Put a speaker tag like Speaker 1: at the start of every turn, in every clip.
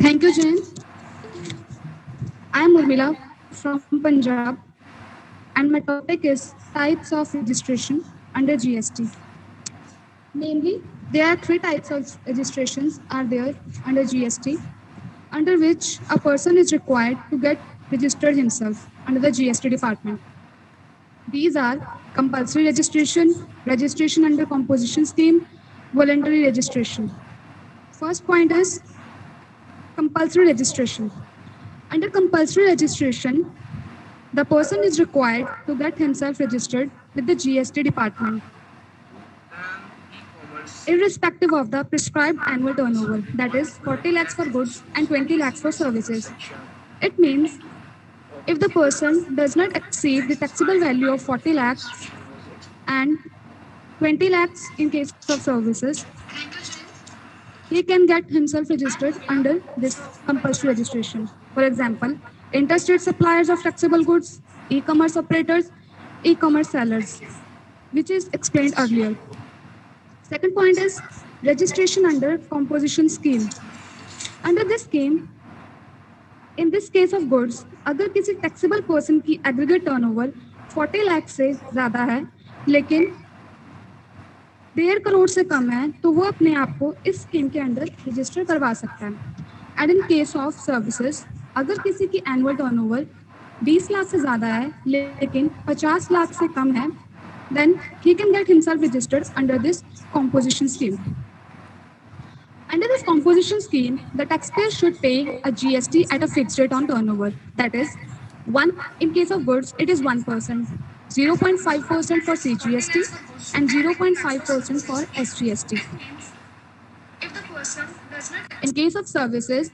Speaker 1: Thank you, Jane. I'm Urmila from Punjab, and my topic is types of registration under GST. Namely, there are three types of registrations are there under GST, under which a person is required to get registered himself under the GST department. These are compulsory registration, registration under composition scheme, voluntary registration. First point is compulsory registration. Under compulsory registration, the person is required to get himself registered with the GST department, irrespective of the prescribed annual turnover, that is 40 lakhs for goods and 20 lakhs for services. It means if the person does not exceed the taxable value of 40 lakhs and 20 lakhs in case of services, he can get himself registered under this compulsory registration. For example, interstate suppliers of taxable goods, e-commerce operators, e-commerce sellers, which is explained earlier. Second point is registration under composition scheme. Under this scheme, in this case of goods, अगर किसी taxable person की aggregate turnover 40 lakh से ज़्यादा है, लेकिन 1.5 करोड़ से कम है, तो वो अपने आप को इस स्कीम के अंडर रजिस्टर करवा सकता है. And in case of services, अगर किसी की एनुअल टर्नओवर 20 लाख से ज़्यादा है लेकिन 50 लाख से कम है, then he can get himself registered under this composition scheme. Under this composition scheme, the taxpayer should pay a GST at a fixed rate on turnover. That is, in case of goods, it is 1%, 0.5% for CGST, and 0.5% for SGST. In case of services,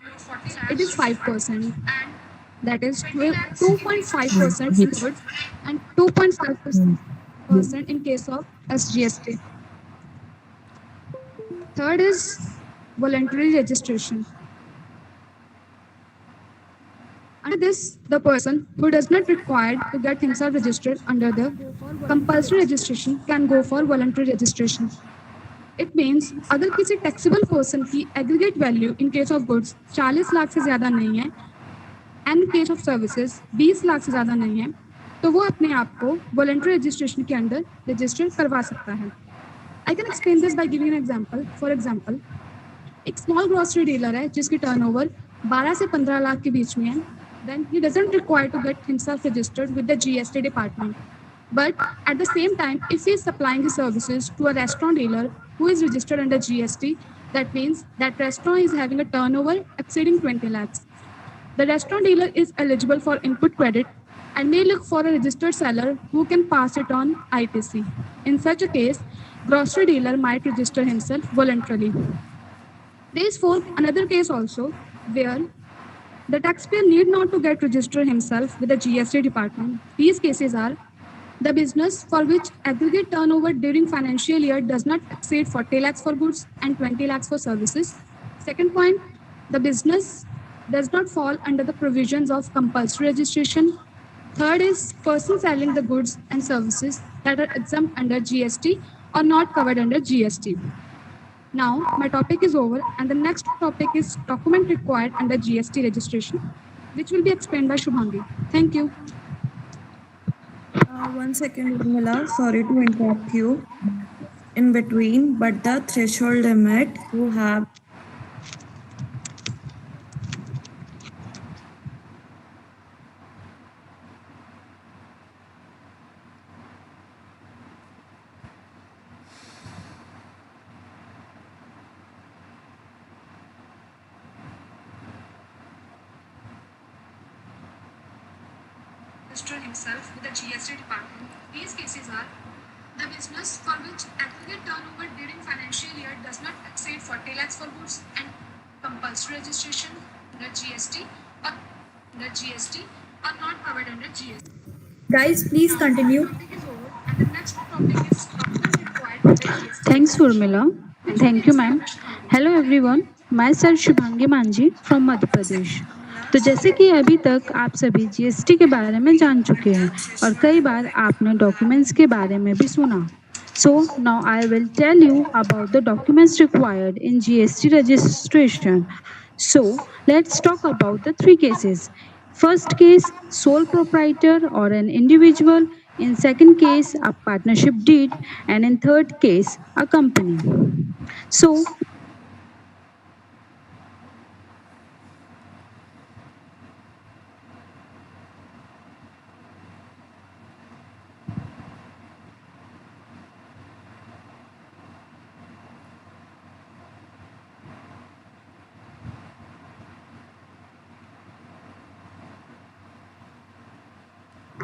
Speaker 1: it is 5%. That is 2.5% in goods and 2.5% in case of SGST. Third is voluntary registration. Under this, the person who does not require to get himself registered under the compulsory registration can go for voluntary registration. It means अगर किसी taxable person की aggregate value in case of goods 40 lakh से ज़्यादा नहीं है and in case of services 20 lakh से ज़्यादा नहीं है, तो वो अपने आप को voluntary registration के अंदर register करवा सकता है. I can explain this by giving an example. For example, एक small grocery dealer है जिसकी turnover 12 से 15 लाख के बीच में है, then he doesn't require to get himself registered with the GST department. But at the same time, if he is supplying his services to a restaurant dealer who is registered under GST, that means that restaurant is having a turnover exceeding 20 lakhs. The restaurant dealer is eligible for input credit and may look for a registered seller who can pass it on ITC. In such a case, grocery dealer might register himself voluntarily. There is another case also where the taxpayer need not to get registered himself with the GST department. These cases are the business for which aggregate turnover during financial year does not exceed 40 lakhs for goods and 20 lakhs for services. Second point, the business does not fall under the provisions of compulsory registration. Third is person selling the goods and services that are exempt under GST or not covered under GST. Now, my topic is over, and the next topic is document required under GST registration, which will be explained by Shubhangi. Thank you.
Speaker 2: 1 second, Urmila. Sorry to interrupt you in between, but the threshold limit you have.
Speaker 1: Register himself with the GST department. These cases are the business for which aggregate turnover during financial year does not exceed 40 lakhs for goods and compulsory registration under GST or not covered under GST.
Speaker 2: Guys, please continue.
Speaker 1: And the next topic is document required under GST.
Speaker 3: Thanks, Urmila. Thank you, ma'am. Hello, everyone. Myself Shubhangi Manji from Madhya Pradesh. तो जैसे कि अभी तक आप सभी GST के बारे में जान चुके हैं और कई बार आपने डॉक्यूमेंट्स के बारे में भी सुना. So now I will tell you about the documents required in GST registration. So let's talk about the three cases. First case, sole proprietor or an individual. In second case, a partnership deed. And in third case, a company. So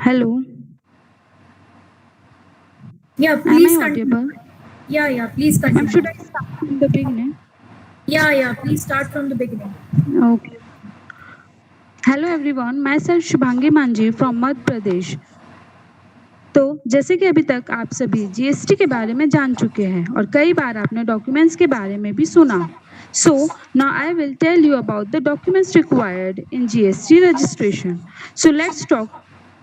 Speaker 3: hello,
Speaker 4: Yeah,
Speaker 3: am I
Speaker 4: please continue.
Speaker 3: audible?
Speaker 4: Yeah, please
Speaker 3: Ma'am, should
Speaker 4: continue.
Speaker 3: I start from the beginning?
Speaker 4: Yeah, please start from the beginning.
Speaker 3: Okay. Hello everyone, मैं sir Shubhangi Manjhi from Madhya Pradesh. तो जैसे कि अभी तक आप सभी GST के बारे में जान चुके हैं और कई बार आपने डॉक्यूमेंट्स के बारे में भी सुना। So now I will tell you about the documents required in GST registration. So let's talk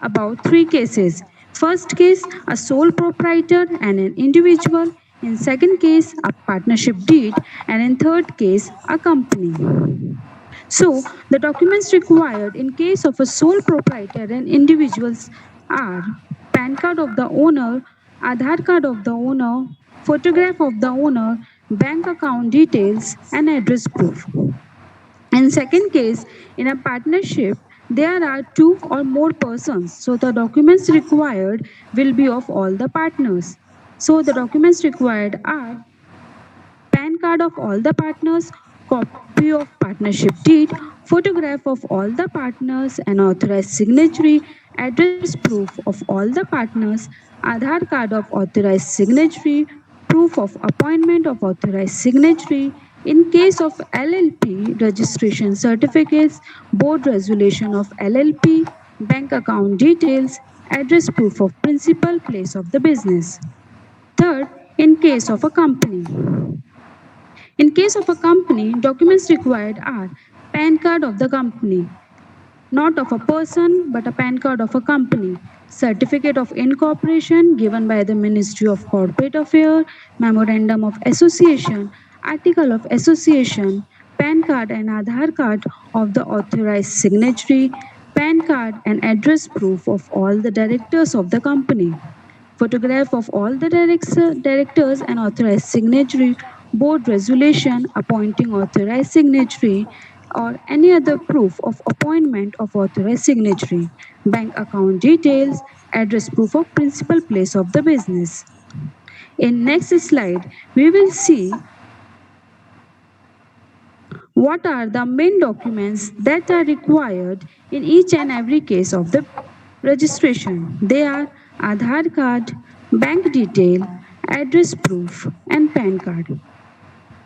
Speaker 3: about three cases. First case, a sole proprietor and an individual. In second case, a partnership deed. And in third case, a company. So, the documents required in case of a sole proprietor and individuals are PAN card of the owner, Aadhaar card of the owner, photograph of the owner, bank account details, and address proof. In second case, in a partnership, there are two or more persons. So the documents required will be of all the partners. So the documents required are PAN card of all the partners, copy of partnership deed, photograph of all the partners, an authorized signatory, address proof of all the partners, Aadhaar card of authorized signatory, proof of appointment of authorized signatory. In case of LLP, registration certificates, board resolution of LLP, bank account details, address proof of principal place of the business. Third, in case of a company. In case of a company, documents required are PAN card of the company, not of a person but a PAN card of a company, certificate of incorporation given by the Ministry of Corporate Affairs, memorandum of association, article of association, PAN card and Aadhaar card of the authorized signatory, PAN card and address proof of all the directors of the company, photograph of all the directors and authorized signatory, board resolution appointing authorized signatory, or any other proof of appointment of authorized signatory, bank account details, address proof of principal place of the business. In next slide, we will see what are the main documents that are required in each and every case of the registration? They are Aadhaar card, bank detail, address proof, and PAN card.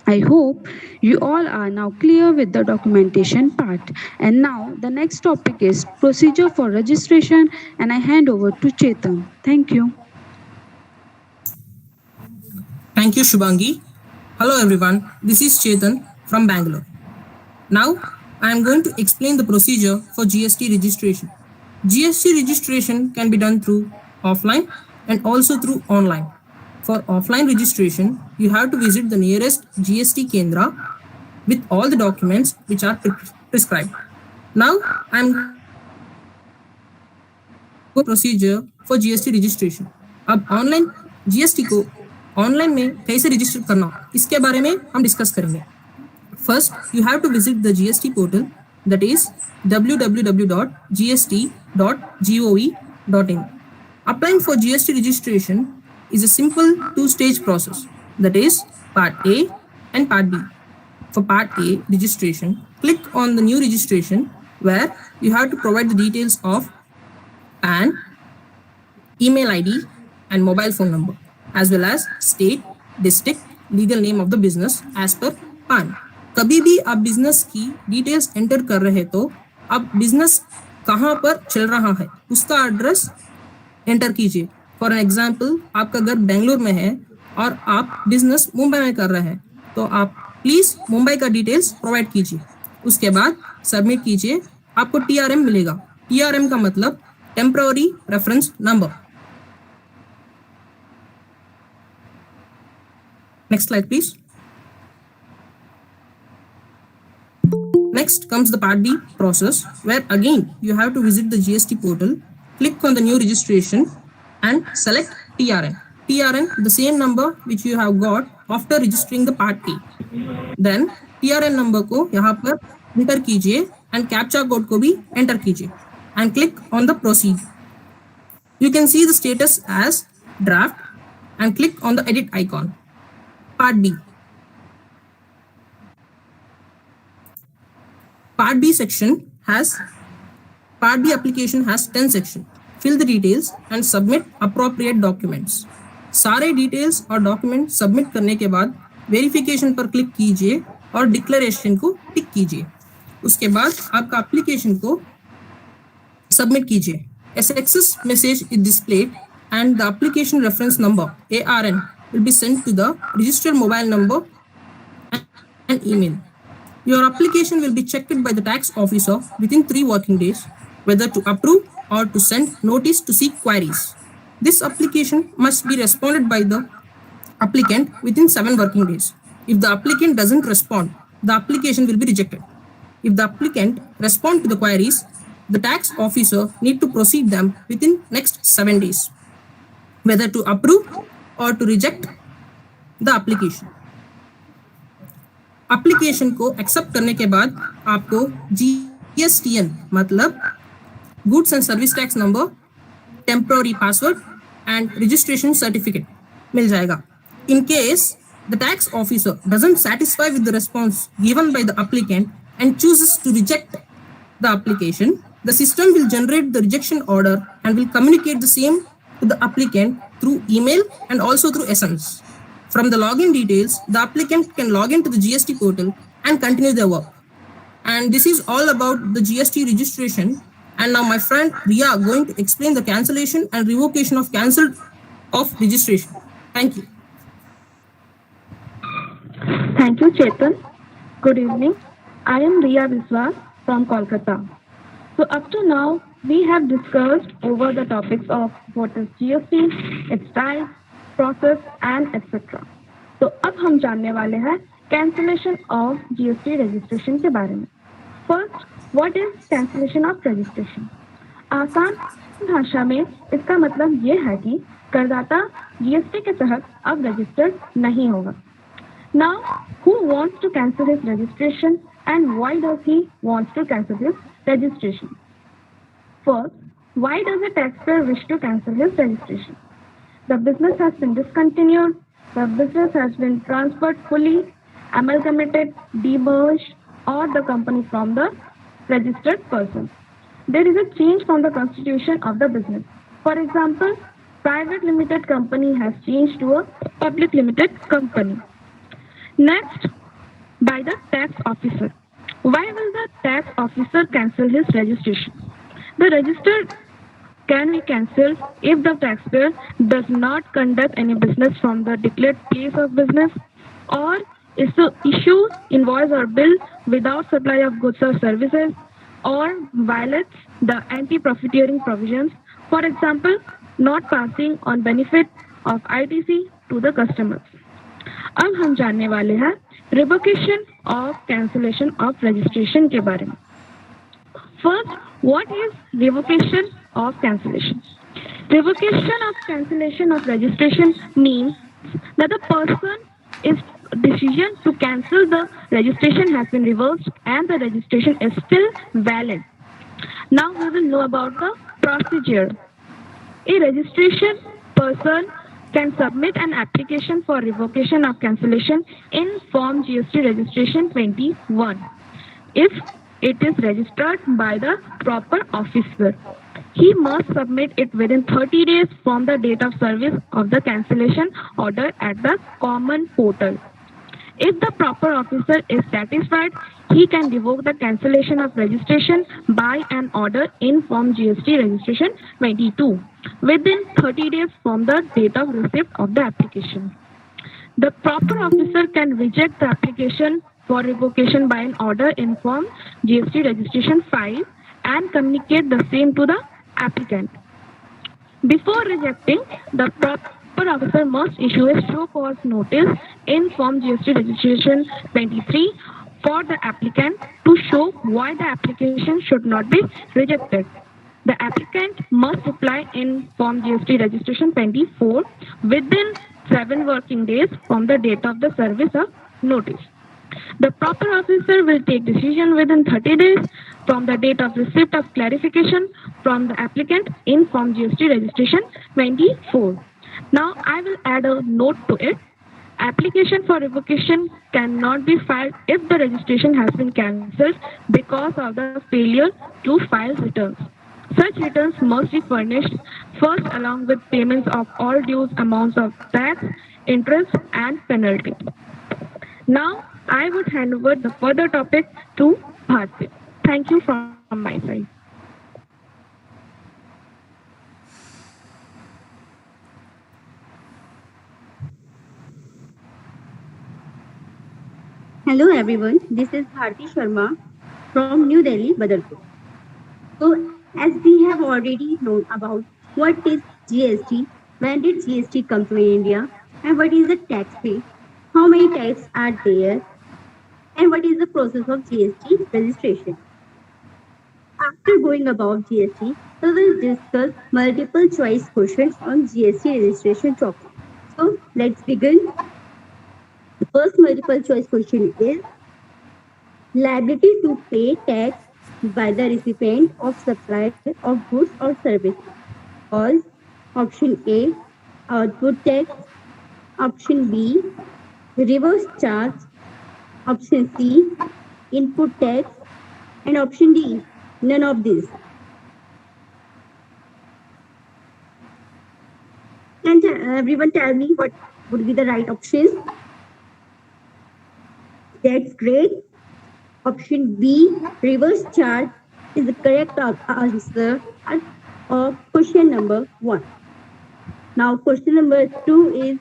Speaker 3: I hope you all are now clear with the documentation part. And now the next topic is procedure for registration, and I hand over to Chetan. Thank you.
Speaker 5: Thank you, Shubhangi. Hello, everyone. This is Chetan from Bangalore. Now, I am going to explain the procedure for GST registration. GST registration can be done through offline and also through online. For offline registration, you have to visit the nearest GST Kendra with all the documents which are prescribed. Now, I am procedure for GST registration. अब online GST को online में कैसे register करना इसके बारे में हम discuss करेंगे. First, you have to visit the GST portal, that is www.gst.gov.in. Applying for GST registration is a simple two-stage process, that is Part A and Part B. For Part A registration, click on the new registration where you have to provide the details of PAN, email ID and mobile phone number, as well as state, district, legal name of the business as per PAN. कभी भी आप business की details enter कर रहे तो आप business कहाँ पर चल रहा है उसका एड्रेस एंटर कीजिए. फॉर एग्जांपल, आपका घर बेंगलुरु में है और आप बिजनेस मुंबई में कर रहे हैं तो आप प्लीज मुंबई का डिटेल्स प्रोवाइड कीजिए. उसके बाद सबमिट कीजिए. आपको टीआरएम मिलेगा. टीआरएम का मतलब temporary reference number. Next slide please. Next comes the Part B process, where again you have to visit the GST portal, click on the new registration and select TRN. TRN, the same number which you have got after registering the Part A. Then TRN number को यहाँ पर enter कीजिए and captcha code को भी enter कीजिए and click on the proceed. You can see the status as draft and click on the edit icon. Part B. Part B application has 10 sections. Fill the details and submit appropriate documents. सारे details और document submit करने के बाद verification पर click कीजिए और declaration को टिक कीजिए. उसके बाद आपका एप्लीकेशन को सबमिट कीजिए. A success message is displayed and the application reference number ARN will be sent to the registered mobile number and email. Your application will be checked by the tax officer within 3 working days whether to approve or to send notice to seek queries. This application must be responded by the applicant within 7 working days. If the applicant doesn't respond, the application will be rejected. If the applicant responds to the queries, the tax officer need to proceed them within next 7 days, whether to approve or to reject the application. Application को accept करने के बाद आपको GSTN मतलब goods and service tax number, temporary password and registration certificate मिल जाएगा. In case the tax officer doesn't satisfy with the response given by the applicant and chooses to reject the application, the system will generate the rejection order and will communicate the same to the applicant through email and also through SMS. From the login details, the applicant can log into the GST portal and continue their work. And this is all about the GST registration. And now my friend Riya going to explain the cancellation and revocation of cancelled of registration. Thank you.
Speaker 6: Thank you, Chetan. Good evening. I am Riya Biswas from Kolkata. So up to now, we have discussed over the topics of what is GST, its types, process and etc. तो अब हम जानने वाले हैं cancellation of GST registration के बारे में. First, what is cancellation of registration? आसान भाषा में इसका मतलब ये है कि करदाता GST के तहत अब रजिस्टर्ड नहीं होगा. Now, who wants to cancel his registration and why does he wants to cancel his registration? First, why does a taxpayer wish to cancel his registration? The business has been discontinued, the business has been transferred fully, amalgamated, demerged, or the company from the registered person. There is a change from the constitution of the business. For example, private limited company has changed to a public limited company. Next, by the tax officer. Why will the tax officer cancel his registration? The registered can be cancelled if the taxpayer does not conduct any business from the declared place of business or issues invoice or bill without supply of goods or services or violates the anti-profiteering provisions. For example, not passing on benefit of ITC to the customers. अब हम जानने वाले हैं revocation of cancellation of registration के बारे में. First, what is revocation of cancellation? Revocation of cancellation of registration means that the person's decision to cancel the registration has been reversed and the registration is still valid. Now we will know about the procedure. A registration person can submit an application for revocation of cancellation in Form GST Registration 21 if it is registered by the proper officer. He must submit it within 30 days from the date of service of the cancellation order at the common portal. If the proper officer is satisfied, he can revoke the cancellation of registration by an order in Form GST Registration 22 within 30 days from the date of receipt of the application. The proper officer can reject the application for revocation by an order in Form GST Registration 5 and communicate the same to the applicant. Before rejecting, the proper officer must issue a show cause notice in Form GST Registration 23 for the applicant to show why the application should not be rejected. The applicant must reply in Form GST Registration 24 within 7 working days from the date of the service of notice. The proper officer will take decision within 30 days from the date of receipt of clarification from the applicant in Form GST Registration 24. Now I will add a note to it. Application for revocation cannot be filed if the registration has been cancelled because of the failure to file returns. Such returns must be furnished first along with payments of all dues amounts of tax, interest and penalty. Now I would hand over the further topic to Bharti. Thank you from my side.
Speaker 7: Hello everyone, this is Bharti Sharma from New Delhi, Badalpur. So, as we have already known about what is GST, when did GST come to India, and what is the tax rate, how many types are there, and what is the process of GST registration. After going about GST, we will discuss multiple choice questions on GST registration topic. So, let's begin. The first multiple choice question is liability to pay tax by the recipient of supply of goods or services. All option A, output tax, option B, reverse charge, option C, input tax, and option D, none of these. And everyone tell me what would be the right options. That's great. Option B, reverse charge, is the correct answer of question number 1. Now, question number 2 is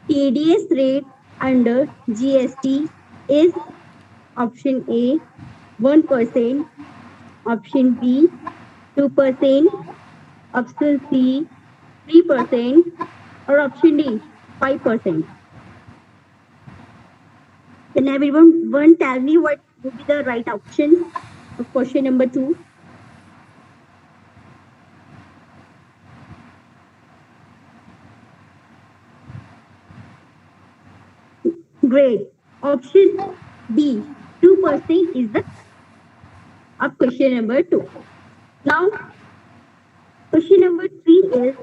Speaker 7: TDS rate under GST is option A 1%, option B 2%, option C 3%, or option D 5%. Can everyone tell me what would be the right option of question number 2? Great. Option B, 2% is the of question number 2. Now, question number 3 is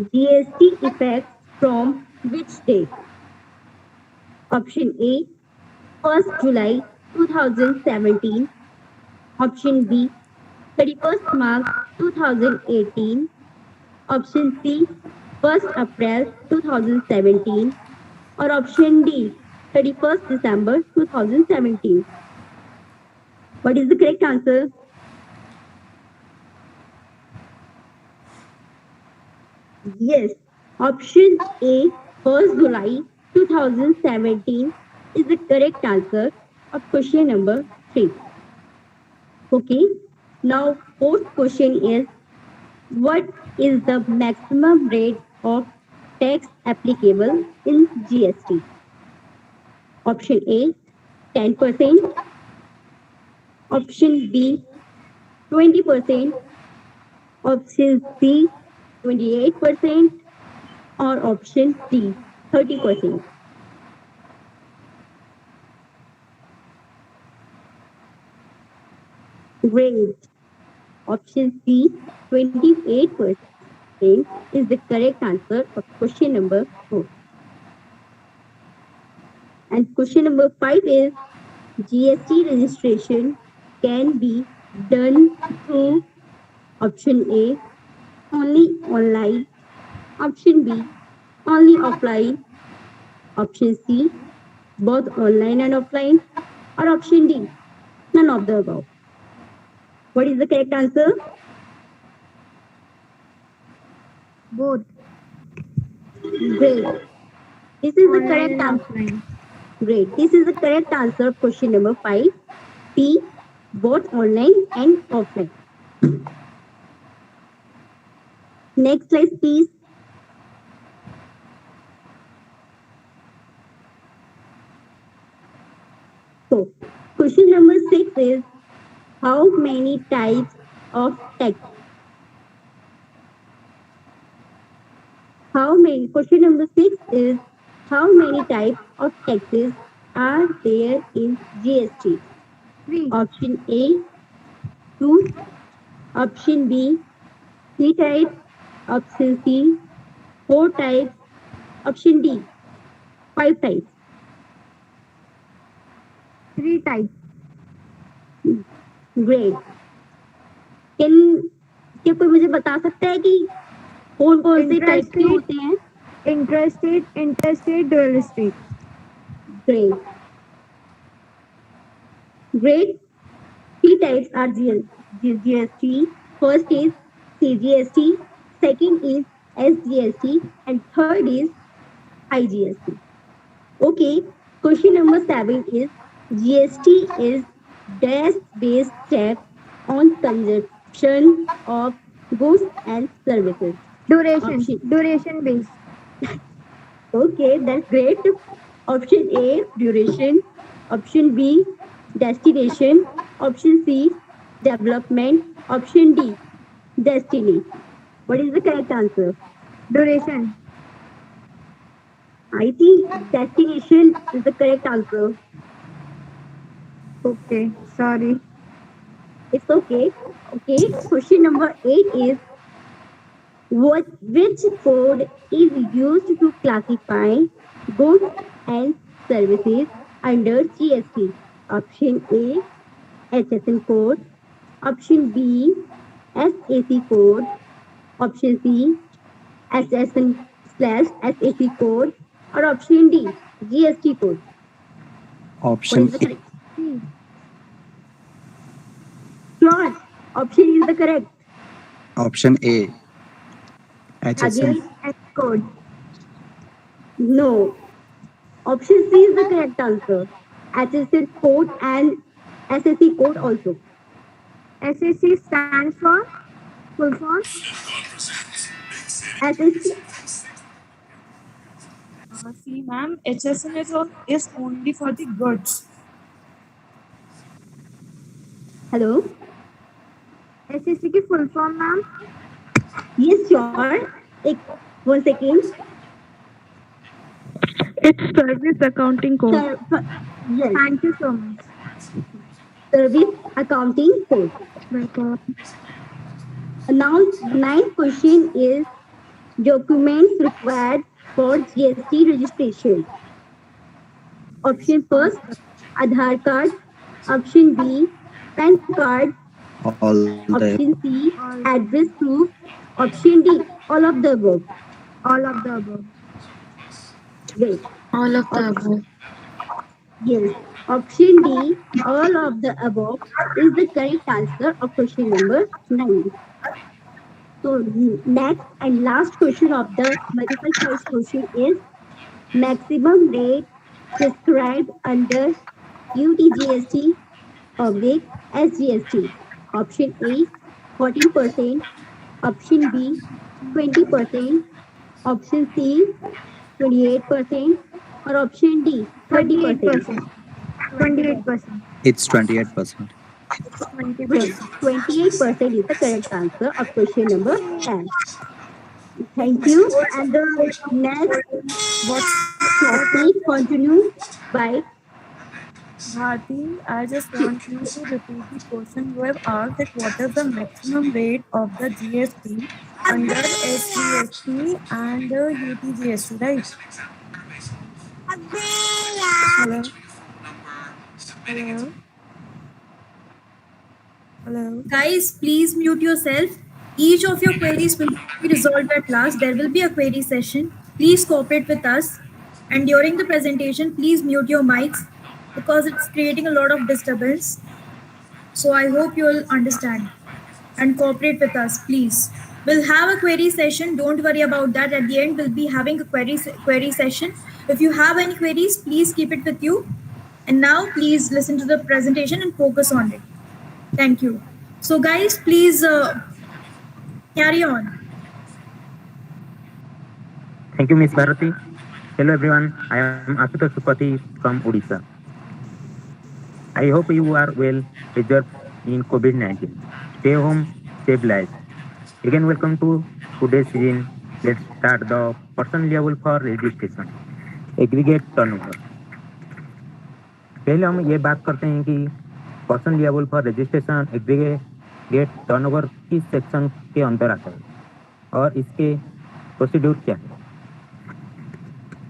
Speaker 7: GST effects from which date? Option A, 1st July 2017. Option B, 31st March 2018. Option C, 1st April 2017. Or option D, 31st December 2017. What is the correct answer? Yes, option A, 1st July 2017 is the correct answer of question number 3. Okay, now fourth question is what is the maximum rate of tax applicable in GST? Option A, 10%. Option B, 20%. Option C, 28%. Or option D, 30%. Great. Option C, 28% is the correct answer of question number 4. And question number 5 is GST registration can be done through option A, only online, option B, only offline, option C, both online and offline, or option D, none of the above. What is the correct answer?
Speaker 1: Both.
Speaker 7: Great. This is the correct answer. Great. This is the correct answer of question number 5. P, both online and offline. Next slide, please. So, question number 6 is how many types of tax? Question number 6 is how many types of taxes are there in GST?
Speaker 1: Three.
Speaker 7: Option A, 2. Option B, 3 types. Option C, 4 types. Option D, 5 types.
Speaker 1: 3 types.
Speaker 7: Great can क्या कोई मुझे बता सकता है कि कौन कौन से टाइप के होते हैं?
Speaker 1: Intrastate, interstate, dual estate.
Speaker 7: Great great three types are GST. First is CGST, second is SGST, and third is IGST. Okay, question number 7 is GST is dash-based tax on consumption of goods and services.
Speaker 1: Duration based.
Speaker 7: Okay, that's great. Option A, duration. Option B, destination. Option C, development. Option D, destiny. What is the correct answer?
Speaker 1: Duration.
Speaker 7: I think destination is the correct answer.
Speaker 1: Okay, sorry.
Speaker 7: It's okay. Okay, question number 8 is which code is used to classify goods and services under GST? Option A, HSN code. Option B, SAC code. Option C, SSN/SAC code. Or option D, GST code.
Speaker 8: Option
Speaker 7: What is the correct? Sure. Option is the correct.
Speaker 8: Option A. HSN.
Speaker 7: Again, S code. No. Option C is the correct answer. HSN code and SSC code also.
Speaker 1: SAC stands for full form.
Speaker 7: SSC.
Speaker 2: See, ma'am, HSN is only for the goods.
Speaker 7: Hello.
Speaker 1: SAC की full form ma'am.
Speaker 7: Yes, sure. 1 second.
Speaker 2: It's service accounting code.
Speaker 7: Yes.
Speaker 1: Thank you so much.
Speaker 7: Service accounting code.
Speaker 1: Welcome.
Speaker 7: Now, ninth question is documents required for GST registration. Option first, Aadhaar card. Option B, PAN card.
Speaker 8: All the
Speaker 7: Option C, address proof. Option D, all of the above.
Speaker 1: All of the above.
Speaker 7: Great.
Speaker 3: All of the above.
Speaker 7: Yes. Option D, all of the above, is the correct answer of question number 9. So next and last question of the multiple choice question is maximum rate prescribed under UTGST public SGST. Option A, 14%. Option B, 20%. Option C, 28%. Or option D, 30%.
Speaker 1: 28%.
Speaker 8: it's 28%.
Speaker 7: 28% is the correct answer of question number 10. Thank you. And the next topic continue by
Speaker 2: Bharti, I just want you to repeat the question you have asked that what is the maximum rate of the GST under SGST and UTGST, right? Hello? Hello? Hello?
Speaker 4: Guys, please mute yourself. Each of your queries will be resolved at last. There will be a query session. Please cooperate with us. And during the presentation, please mute your mics because it's creating a lot of disturbance. So I hope you will understand and cooperate with us, please. We'll have a query session. Don't worry about that. At the end, we'll be having a query session. If you have any queries, please keep it with you. And now, please listen to the presentation and focus on it. Thank you. So, guys, please carry on.
Speaker 9: Thank you, Ms. Bharati. Hello, everyone. I am Ashutosh Supati from Odisha. I hope you are well preserved in COVID-19. Stay home, save lives. Again, welcome to today's session. Let's start the person level for registration. Aggregate turnover. पहले हम ये बात करते हैं कि person level for registration aggregate turnover किस section के अंदर आता है और इसके प्रोसीड्यूर क्या है।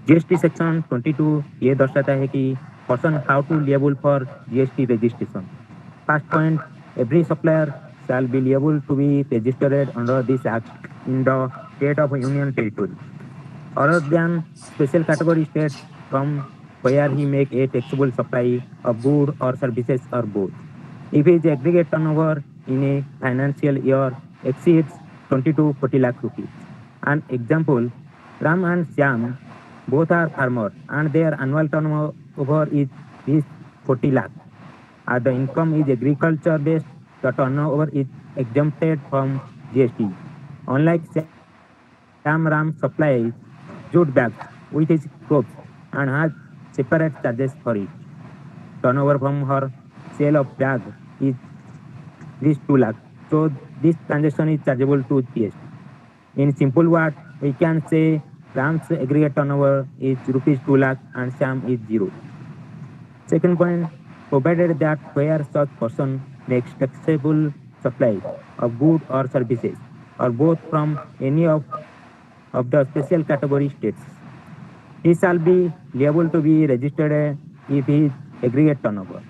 Speaker 9: जीएसटी सेक्शन 22 ये दर्शाता है कि person how to liable for GST registration. First point, every supplier shall be liable to be registered under this act in the state of union territory other than special category states from where he make a taxable supply of goods or services or both. If his aggregate turnover in a financial year exceeds 20 to 40 lakh rupees. An example, Ram and Syam both are farmers and their annual turnover is 40 lakh. As the income is agriculture based, the turnover is exempted from GST. Unlike Syam, Ram supplies jute bags with his crops and has separate charges for it. Turnover from her sale of bag is 2 lakh. So this transaction is chargeable to GST. In simple words, we can say Ram's aggregate turnover is rupees 2 lakh and Syam is 0. Second point, provided that where such person makes taxable supply of goods or services or both from any of the special category states, he shall be liable to be registered if his aggregate turnover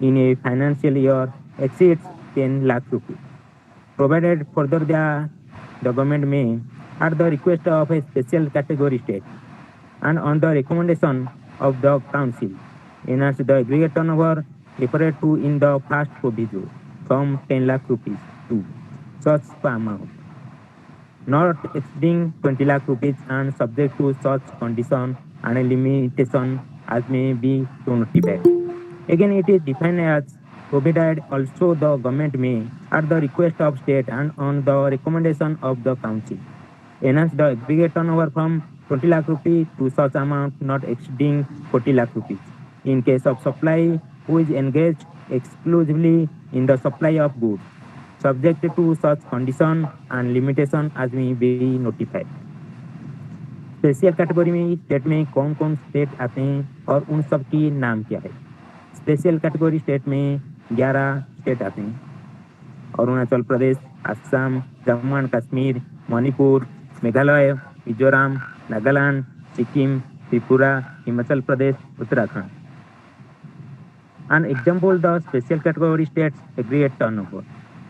Speaker 9: in a financial year exceeds 10 lakh rupees. Provided further that the government may, at the request of a special category state and on the recommendation of the council, enhance the aggregate turnover referred to in the first proviso from 10 lakh rupees to such amount, not exceeding 20 lakh rupees and subject to such condition and a limitation as may be to notified. Again, it is defined as provided also the government may, at the request of state and on the recommendation of the council, enhance the aggregate turnover from 20 lakh rupees to such amount not exceeding 40 lakh rupees. In case of supply who is engaged exclusively in the supply of goods, subject to such condition and limitation as may be notified. Special category में state में कौन कौन state आते हैं और उन सब की नाम क्या है। स्पेशल कैटेगरी स्टेट में 11 स्टेट आते हैं, Arunachal Pradesh, Assam, Jammu and Kashmir, Manipur, Meghalaya, Mizoram, Nagaland, Sikkim, Tripura, Himachal Pradesh, Uttarakhand. An example, the special category states aggregate turnover.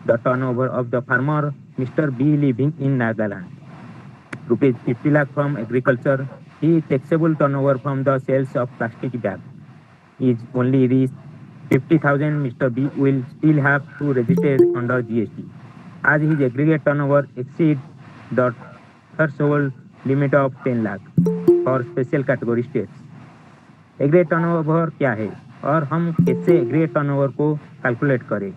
Speaker 9: The turnover of the farmer Mr. B living in Nagaland, rupees 50 lakh from agriculture. His taxable turnover from the sales of plastic bag is only reached 50,000. Mr. B will still have to register under GST as his aggregate turnover exceeds the threshold limit of 10 lakh for special category states. Aggregate turnover क्या है और हम कैसे aggregate turnover को calculate करें।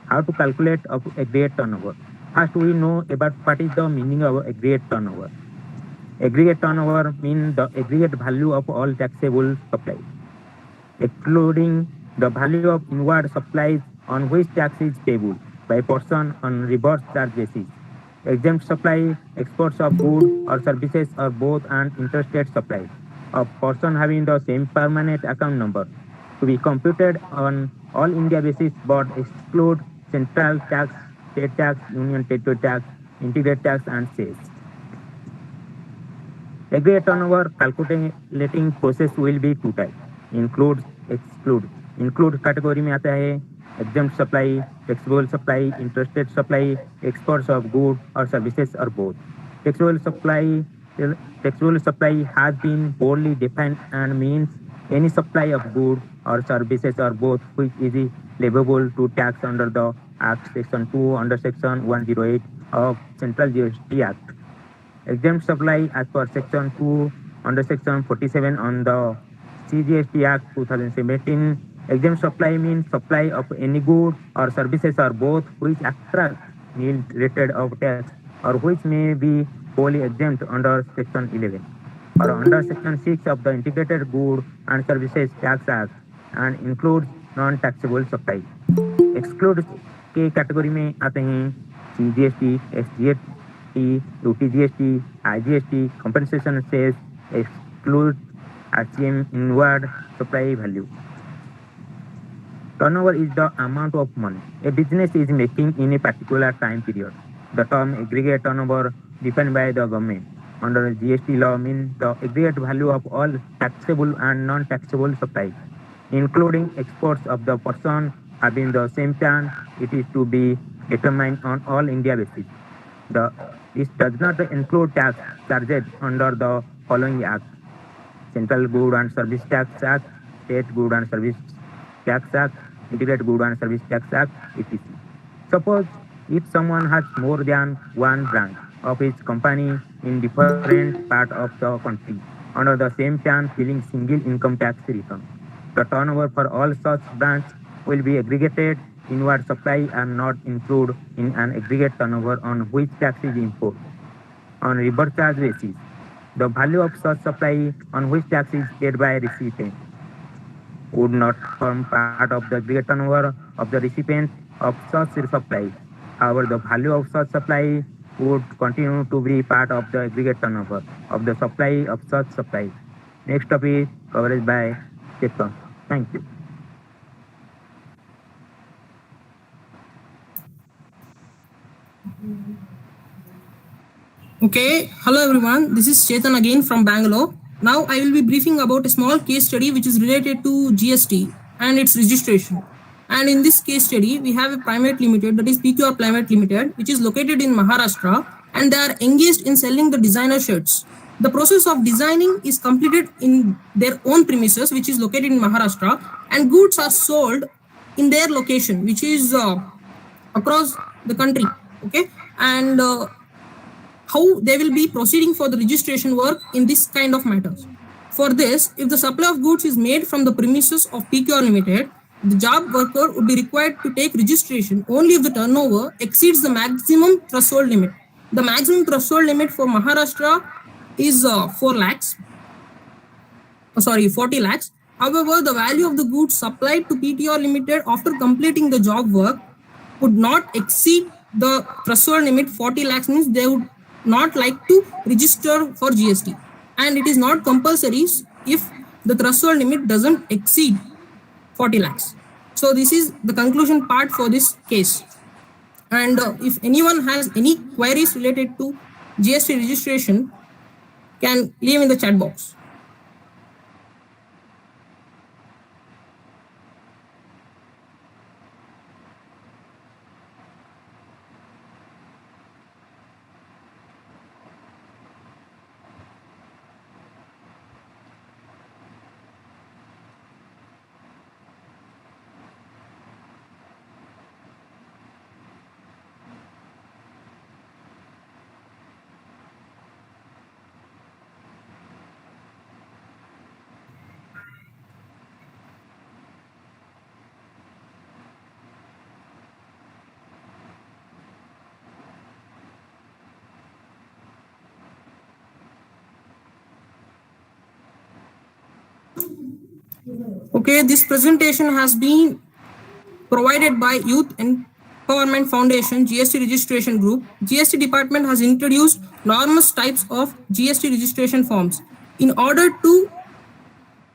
Speaker 9: How to calculate aggregate turnover. First we know about what is the meaning of aggregate turnover. Aggregate turnover mean the aggregate value of all taxable supply excluding the value of inward supplies on which tax is payable by person on reverse charge basis, exempt supply, exports of goods or services or both, and interstate supply of person having the same permanent account number to be computed on all India basis but exclude central tax, state tax, union territory tax, integrated tax and sales. Aggregate turnover calculating process will be two types: include, exclude. Include category में आता है exempt supply, taxable supply, interstate supply, exports of goods or services or both. Taxable supply has been broadly defined and means any supply of goods or services or both which is liable to tax under the Act Section 2 under Section 108 of Central GST Act. Exempt supply as per Section 2 under Section 47 on the CGST Act 2017. Exempt supply means supply of any good or services or both which attract nil rated of tax or which may be wholly exempt under Section 11 or under Section 6 of the Integrated Goods and Services Tax Act and includes non taxable supply. Exclude के category में आते हैं CGST, SGST, UTGST, IGST, compensation cess, exclude RCM inward supply value. Turnover is the amount of money a business is making in a particular time period. The term aggregate turnover defined by the government under GST law means the aggregate value of all taxable and non-taxable supplies, including exports of the person having the same plan. It is to be determined on all India basis. This does not include tax charges under the following Act: Central Good and Service Tax Act, State Good and Service Tax Act, Integrated Good and Service Tax Act, etc. Suppose if someone has more than one branch of his company in different part of the country under the same plan filing single income tax return, the turnover for all such branches will be aggregated. Inward supply are not included in an aggregate turnover on which tax is imposed. On reverse charge basis, the value of such supply on which tax is paid by recipient would not form part of the aggregate turnover of the recipient of such supply. However, the value of such supply would continue to be part of the aggregate turnover of the supply of such supply. Next topic coverage by Chetan. Thank you.
Speaker 5: Okay, hello everyone. This is Chetan again from Bangalore. Now I will be briefing about a small case study which is related to GST and its registration. And in this case study, we have a private limited, that is PQR Private Limited, which is located in Maharashtra, and they are engaged in selling the designer shirts. The process of designing is completed in their own premises, which is located in Maharashtra, and goods are sold in their location, which is across the country. Okay, and how they will be proceeding for the registration work in this kind of matters. For this, if the supply of goods is made from the premises of PQR Limited, the job worker would be required to take registration only if the turnover exceeds the maximum threshold limit. The maximum threshold limit for Maharashtra is 40 lakhs. However, the value of the goods supplied to PTR Limited after completing the job work would not exceed the threshold limit. 40 lakhs means they would not like to register for GST, and it is not compulsory if the threshold limit doesn't exceed 40 lakhs. So this is the conclusion part for this case. And if anyone has any queries related to GST registration, can leave in the chat box. Okay, this presentation has been provided by Youth Empowerment Foundation GST Registration Group. GST Department has introduced numerous types of GST registration forms. In order to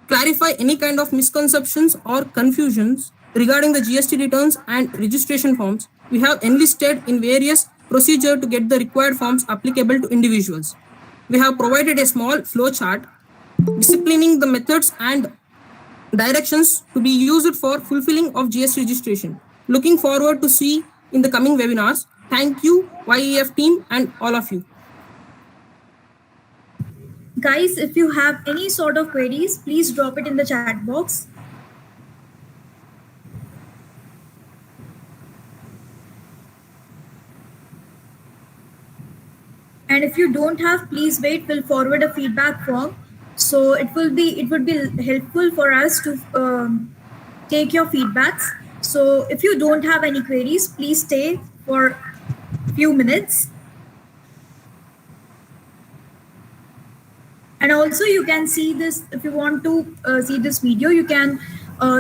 Speaker 5: clarify any kind of misconceptions or confusions regarding the GST returns and registration forms, we have enlisted in various procedures to get the required forms applicable to individuals. We have provided a small flow chart disciplining the methods and directions to be used for fulfilling of GST registration. Looking forward to see in the coming webinars. Thank you, YEF team and all of you.
Speaker 4: Guys, if you have any sort of queries, please drop it in the chat box. And if you don't have, please wait, we'll forward a feedback form. So it would be helpful for us to take your feedbacks. So if you don't have any queries, please stay for a few minutes. And also you can see this, if you want to see this video, you can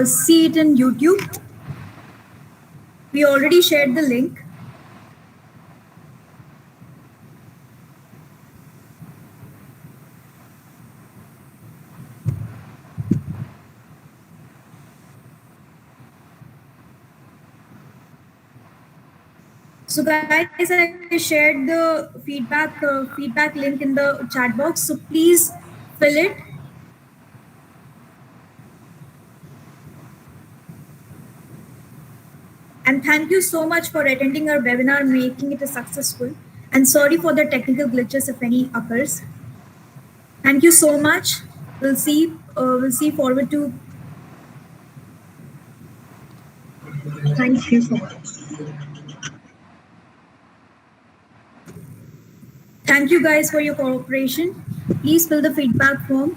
Speaker 4: see it in YouTube. We already shared the link. So guys, I shared the feedback link in the chat box. So please fill it. And thank you so much for attending our webinar, making it a successful. And sorry for the technical glitches if any occurs. Thank you so much. We'll see forward to.
Speaker 7: Thank you so much.
Speaker 4: Thank you guys for your cooperation. Please fill the feedback form.